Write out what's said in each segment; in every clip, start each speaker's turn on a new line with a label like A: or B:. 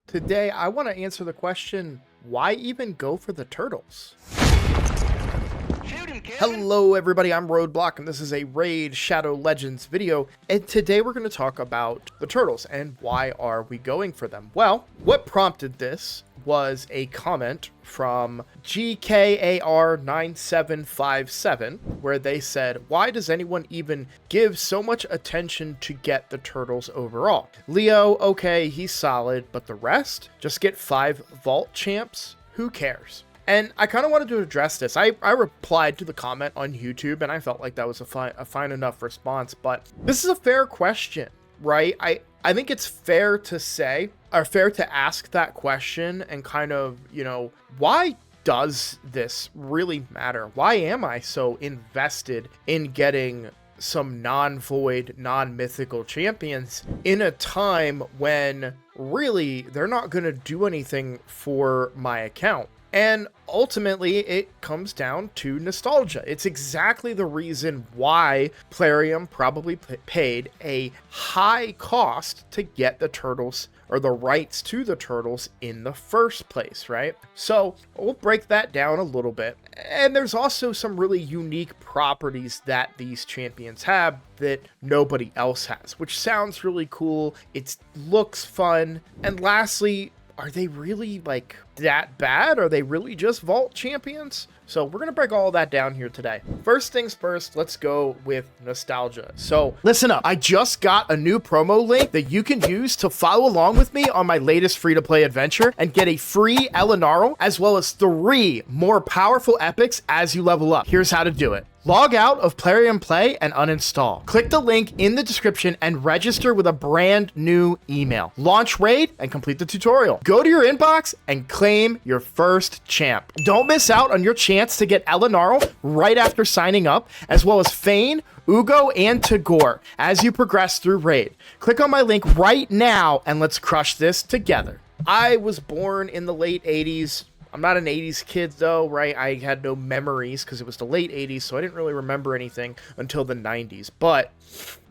A: Today, I want to answer the question, why even go for the turtles? Hello everybody, I'm Roadblock and this is a Raid Shadow Legends video, and today we're going to talk about the turtles and why are we going for them. Well, what prompted this was a comment from GKAR9757 where they said, why does anyone even give so much attention to get the turtles overall? Leo, okay, he's solid, but the rest? Just get 5 vault champs? Who cares? And I kind of wanted to address this. I replied to the comment on YouTube, and I felt like that was a fine enough response. But this is a fair question, right? I think it's fair to say, or fair to ask that question and kind of, why does this really matter? Why am I so invested in getting some non-void, non-mythical champions in a time when really they're not going to do anything for my account? And ultimately, it comes down to nostalgia. It's exactly the reason why Plarium probably paid a high cost to get the turtles, or the rights to the turtles, in the first place, right? So we'll break that down a little bit. And there's also some really unique properties that these champions have that nobody else has, which sounds really cool. It looks fun. And lastly, are they really like that bad? Are they really just vault champions? So we're gonna break all of that down here today. First things first, let's go with nostalgia. So listen up, I just got a new promo link that you can use to follow along with me on my latest free-to-play adventure and get a free Elenaril, as well as 3 more powerful epics as you level up. Here's how to do it. Log out of Plarium Play and uninstall. Click the link in the description and register with a brand new email. Launch Raid and complete the tutorial. Go to your inbox and claim your first champ. Don't miss out on your chance to get Elenaril right after signing up, as well as Fayne, Uugo, and Tagoar as you progress through Raid. Click on my link right now and let's crush this together. I was born in the late 80s. I'm not an 80s kid though, right? I had no memories because it was the late 80s, so I didn't really remember anything until the 90s. But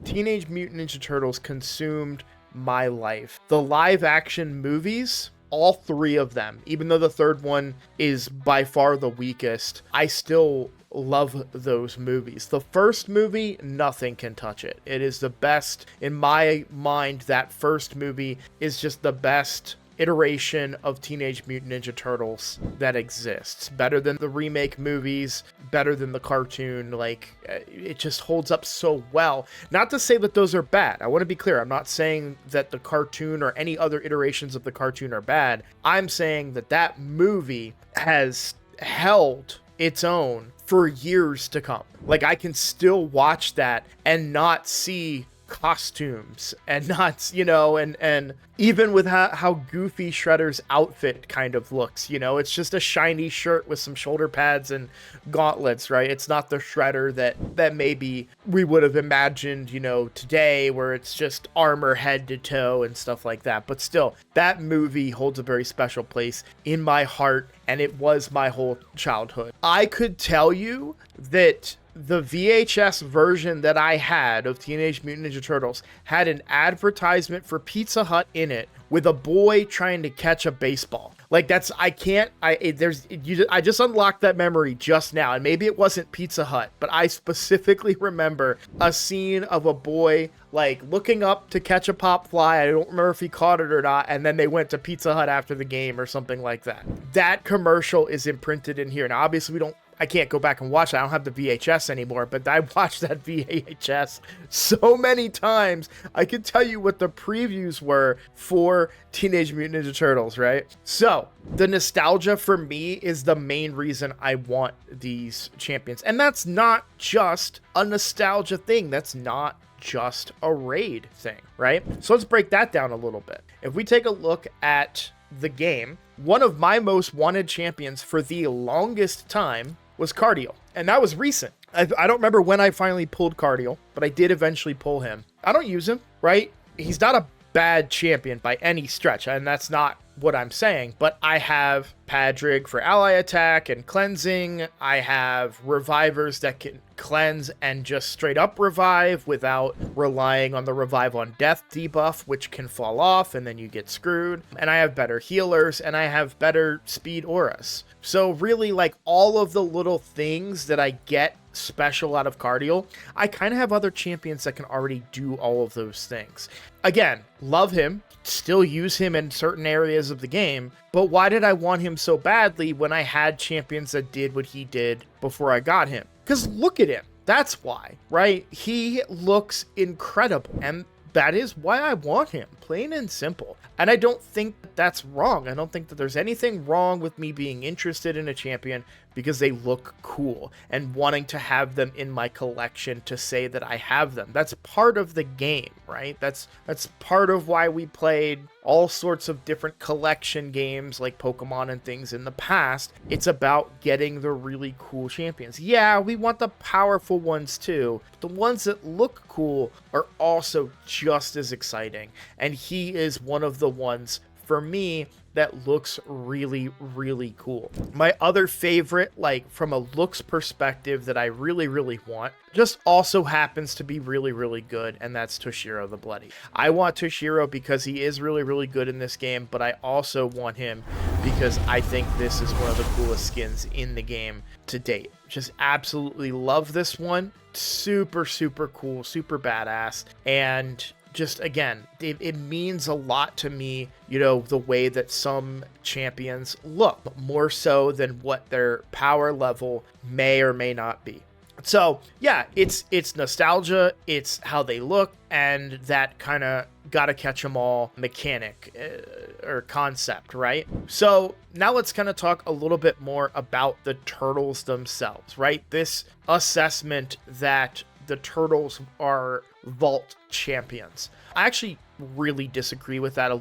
A: Teenage Mutant Ninja Turtles consumed my life. The live action movies, all 3 of them, even though the third one is by far the weakest, I still love those movies. The first movie, nothing can touch it. It is the best. In my mind, that first movie is just the best iteration of Teenage Mutant Ninja Turtles that exists. Better than the remake movies, better than the cartoon. Like, it just holds up so well. Not to say that those are bad. I want to be clear. I'm not saying that the cartoon or any other iterations of the cartoon are bad. I'm saying that that movie has held its own for years to come. Like, I can still watch that and not see costumes and not, and even with how goofy Shredder's outfit kind of looks, it's just a shiny shirt with some shoulder pads and gauntlets, right? It's not the Shredder that maybe we would have imagined, today, where it's just armor head to toe and stuff like that. But still, that movie holds a very special place in my heart, and it was my whole childhood. I could tell you that the VHS version that I had of Teenage Mutant Ninja Turtles had an advertisement for Pizza Hut in it with a boy trying to catch a baseball. Like, I just unlocked that memory just now, and maybe it wasn't Pizza Hut, but I specifically remember a scene of a boy like looking up to catch a pop fly. I don't remember if he caught it or not, and then they went to Pizza Hut after the game or something like that. That commercial is imprinted in here. Now, obviously, I can't go back and watch it. I don't have the VHS anymore, but I watched that VHS so many times. I could tell you what the previews were for Teenage Mutant Ninja Turtles, right? So the nostalgia for me is the main reason I want these champions. And that's not just a nostalgia thing. That's not just a raid thing, right? So let's break that down a little bit. If we take a look at the game, one of my most wanted champions for the longest time was Cardio, and that was recent. I don't remember when I finally pulled Cardio, but I did eventually pull him. I don't use him, right? He's not a bad champion by any stretch, and that's not what I'm saying, but I have Padrig for ally attack and cleansing. I have revivers that can cleanse and just straight up revive without relying on the revive on death debuff, which can fall off and then you get screwed. And I have better healers, and I have better speed auras. So really, like, all of the little things that I get special out of Cardiel, I kind of have other champions that can already do all of those things. Again, love him, still use him in certain areas of the game, but why did I want him so badly when I had champions that did what he did before I got him? Because look at him. That's why, right? He looks incredible, and that is why I want him, plain and simple. And I don't think that's wrong. I don't think that there's anything wrong with me being interested in a champion because they look cool and wanting to have them in my collection to say that I have them. That's part of the game, right? That's part of why we played all sorts of different collection games like Pokemon and things in the past. It's about getting the really cool champions. Yeah, we want the powerful ones too. The ones that look cool are also just as exciting. And he is one of the ones for me that looks really, really cool. My other favorite, like from a looks perspective that I really, really want, just also happens to be really, really good, and that's Toshiro the Bloody. I want Toshiro because he is really, really good in this game, but I also want him because I think this is one of the coolest skins in the game to date. Just absolutely love this one. Super, super cool, super badass, and just, again, it means a lot to me, you know, the way that some champions look, more so than what their power level may or may not be. So yeah, it's nostalgia, it's how they look, and that kind of gotta catch them all mechanic or concept, right? So now let's kind of talk a little bit more about the turtles themselves, right? This assessment that the turtles are vault champions. I actually really disagree with that.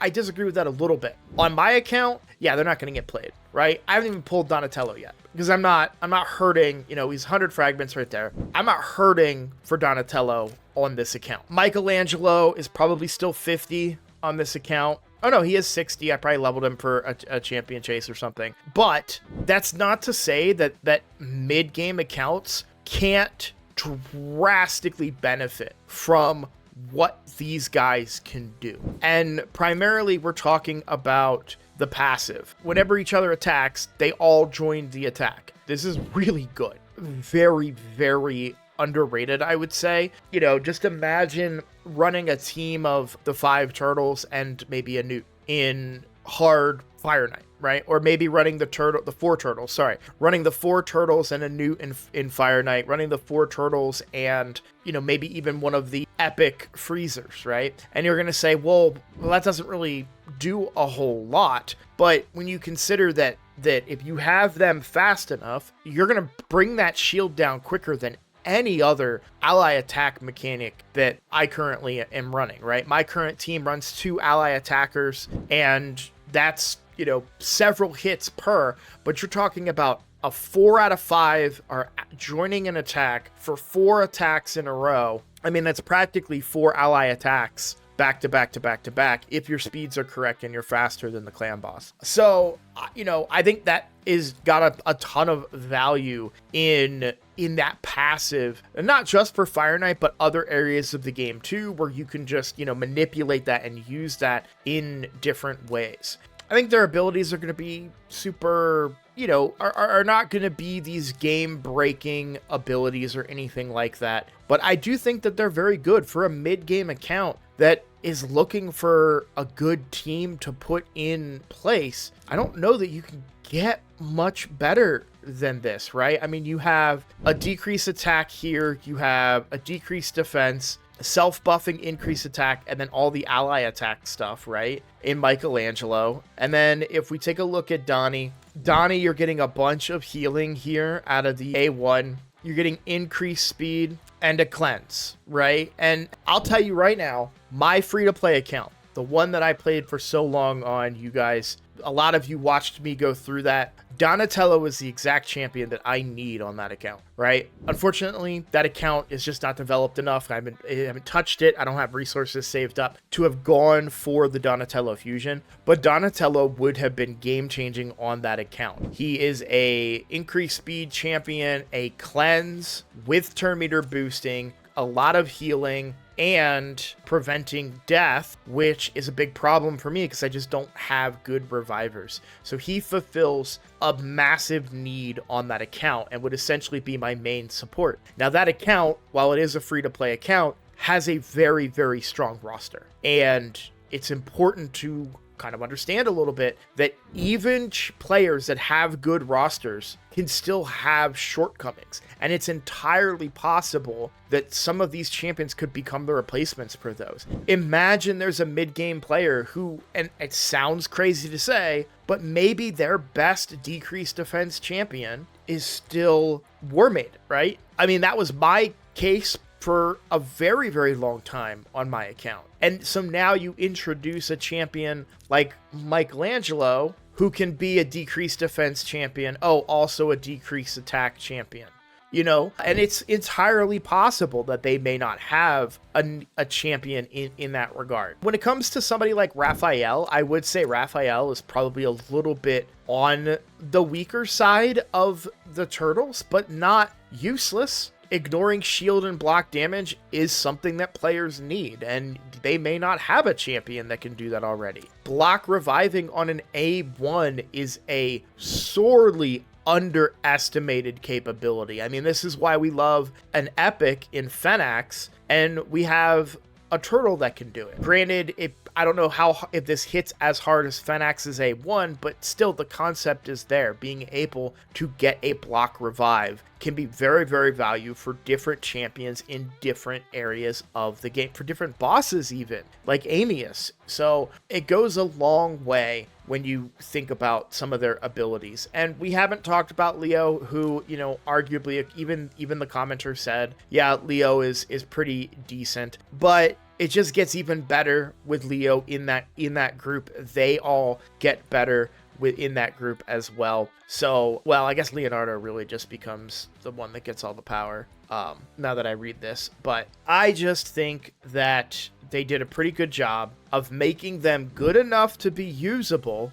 A: I disagree with that a little bit. On my account, yeah, they're not going to get played, right? I haven't even pulled Donatello yet because I'm not hurting, you know, he's 100 fragments right there. I'm not hurting for Donatello on this account. Michelangelo is probably still 50 on this account. Oh no, he is 60. I probably leveled him for a champion chase or something. But that's not to say that mid-game accounts can't drastically benefit from what these guys can do. And primarily we're talking about the passive. Whenever each other attacks, they all join the attack. This is really good. Very, very underrated, I would say. You know, just imagine running a team of the 5 turtles and maybe a Newt in hard Fire Knight, right? Or maybe running running the 4 turtles and a Newt in Fire Knight, running the 4 turtles and, you know, maybe even one of the epic freezers, right? And you're going to say, well, that doesn't really do a whole lot. But when you consider that if you have them fast enough, you're going to bring that shield down quicker than any other ally attack mechanic that I currently am running, right? My current team runs 2 ally attackers, and that's, you know, several hits per, but you're talking about a 4 out of 5 are joining an attack for 4 attacks in a row. I mean, that's practically 4 ally attacks back to back to back to back if your speeds are correct and you're faster than the clan boss. So, you know, I think that is got a ton of value in that passive, and not just for Fire Knight, but other areas of the game too, where you can just, you know, manipulate that and use that in different ways. I think their abilities are going to be super, you know, are not going to be these game-breaking abilities or anything like that. But I do think that they're very good for a mid-game account that is looking for a good team to put in place. I don't know that you can get much better than this, right? I mean, you have a decreased attack here, you have a decreased defense, self-buffing increased attack, and then all the ally attack stuff, right, in Michelangelo. And then if we take a look at Donnie, you're getting a bunch of healing here out of the A1. You're getting increased speed and a cleanse, right? And I'll tell you right now, my free-to-play account, the one that I played for so long on, you guys, a lot of you watched me go through that. Donatello is the exact champion that I need on that account, right? Unfortunately, that account is just not developed enough. I haven't touched it. I don't have resources saved up to have gone for the Donatello fusion, but Donatello would have been game-changing on that account. He is a increased speed champion, a cleanse with turn meter boosting, a lot of healing, and preventing death, which is a big problem for me because I just don't have good revivers. So he fulfills a massive need on that account and would essentially be my main support. Now that account, while it is a free-to-play account, has a very, very strong roster. And it's important to kind of understand a little bit that even players that have good rosters can still have shortcomings, and it's entirely possible that some of these champions could become the replacements for those. Imagine there's a mid-game player who, and it sounds crazy to say, but maybe their best decreased defense champion is still Warmade, right? I mean, that was my case for a very, very long time on my account. And so now you introduce a champion like Michelangelo, who can be a decreased defense champion, also a decreased attack champion, you know? And it's entirely possible that they may not have a champion in that regard. When it comes to somebody like Raphael, I would say Raphael is probably a little bit on the weaker side of the turtles, but not useless. Ignoring shield and block damage is something that players need, and they may not have a champion that can do that already. Block reviving on an A1 is a sorely underestimated capability. I mean, this is why we love an epic in Phenax, and we have a turtle that can do it. Granted, I don't know if this hits as hard as Phenax's A1, but still the concept is there. Being able to get a block revive can be very, very valuable for different champions in different areas of the game, for different bosses even, like Amius. So it goes a long way when you think about some of their abilities. And we haven't talked about Leo, who, you know, arguably even the commenter said, yeah, Leo is pretty decent, but it just gets even better with Leo in that group. They all get better within that group as well. So, well, I guess Leonardo really just becomes the one that gets all the power, now that I read this. But I just think that they did a pretty good job of making them good enough to be usable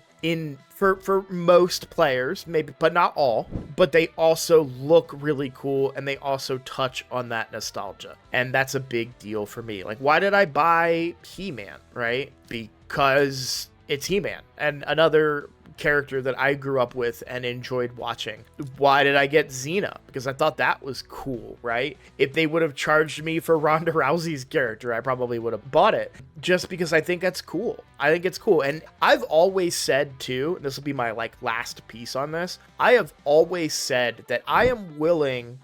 A: for most players, maybe, but not all. But they also look really cool, and they also touch on that nostalgia. And that's a big deal for me. Like, why did I buy He-Man, right? Because it's He-Man, and another character that I grew up with and enjoyed watching. Why did I get Xena? Because I thought that was cool, right? If they would have charged me for Ronda Rousey's character, I probably would have bought it, just because I think that's cool. I think it's cool. And I've always said too, and this will be my last piece on this, I have always said that I am willing,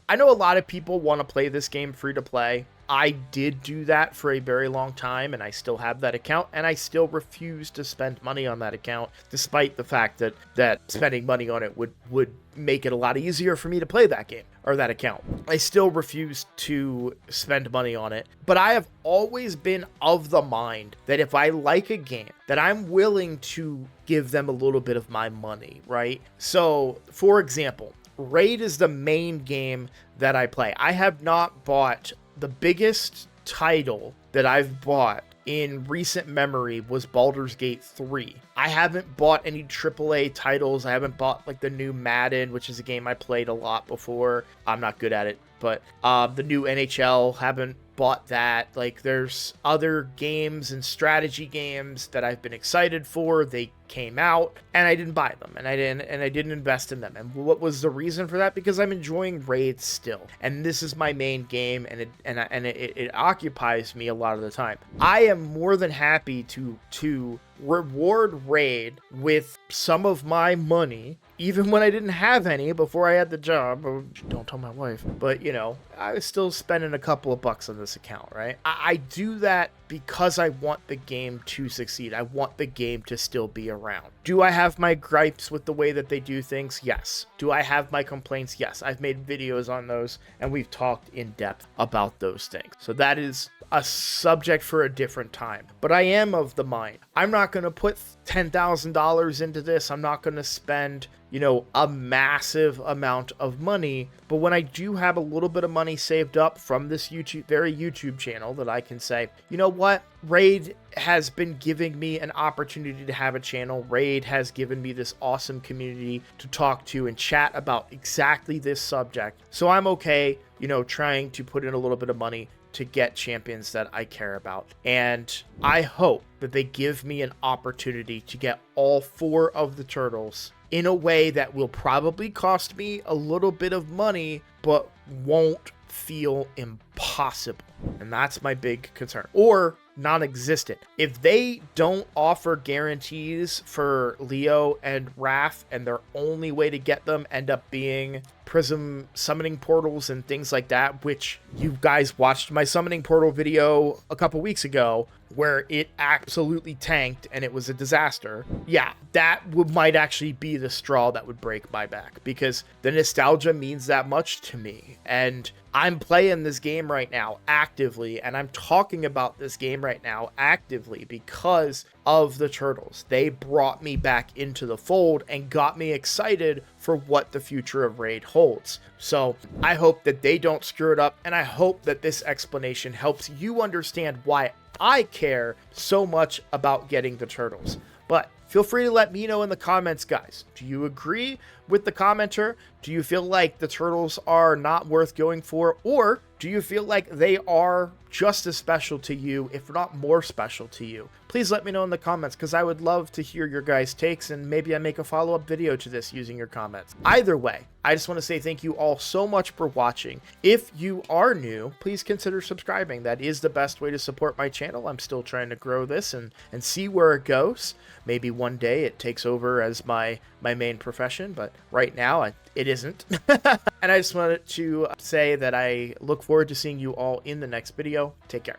A: I know a lot of people want to play this game free to play. I did do that for a very long time, and I still have that account, and I still refuse to spend money on that account, despite the fact that spending money on it would make it a lot easier for me to play that game, or that account. I still refuse to spend money on it, but I have always been of the mind that if I like a game, that I'm willing to give them a little bit of my money, right? So, for example, Raid is the main game that I play. I have not bought. The biggest title that I've bought in recent memory was Baldur's Gate 3. I haven't bought any AAA titles. I haven't bought the new Madden, which is a game I played a lot before. I'm not good at it, but the new NHL, haven't bought that. There's other games and strategy games that I've been excited for. They came out and I didn't buy them, and I didn't invest in them. And what was the reason for that? Because I'm enjoying Raid still, and this is my main game, and it occupies me a lot of the time. I am more than happy to reward Raid with some of my money, even when I didn't have any before I had the job. Don't tell my wife, but I was still spending a couple of bucks on this account, right? I do that because I want the game to succeed. I want the game to still be around. Do I have my gripes with the way that they do things? Yes. Do I have my complaints? Yes. I've made videos on those, and we've talked in depth about those things. So that is a subject for a different time. But I am of the mind, I'm not going to put $10,000 into this. I'm not going to spend, you know, a massive amount of money. But when I do have a little bit of money saved up from this YouTube channel, that I can say, you know what, Raid has been giving me an opportunity to have a channel. Raid has given me this awesome community to talk to and chat about exactly this subject. So I'm okay, you know, trying to put in a little bit of money to get champions that I care about. And I hope that they give me an opportunity to get all 4 of the turtles in a way that will probably cost me a little bit of money, but won't feel impossible. And that's my big concern. Or non-existent. If they don't offer guarantees for Leo and Raph, and their only way to get them end up being prism summoning portals and things like that, which you guys watched my summoning portal video a couple weeks ago, where it absolutely tanked and it was a disaster. Yeah, that might actually be the straw that would break my back, because the nostalgia means that much to me. And I'm playing this game right now actively, and I'm talking about this game right now actively because of the turtles. They brought me back into the fold and got me excited for what the future of Raid holds. So I hope that they don't screw it up, and I hope that this explanation helps you understand why I care so much about getting the turtles. But feel free to let me know in the comments, guys. Do you agree with the commenter? Do you feel like the turtles are not worth going for? Or do you feel like they are just as special to you, if not more special to you? Please let me know in the comments, because I would love to hear your guys' takes, and maybe I make a follow-up video to this using your comments. Either way, I just want to say thank you all so much for watching. If you are new, please consider subscribing. That is the best way to support my channel. I'm still trying to grow this and see where it goes. Maybe one day it takes over as my main profession, but right now it isn't. And I just wanted to say that I look forward to seeing you all in the next video. Take care.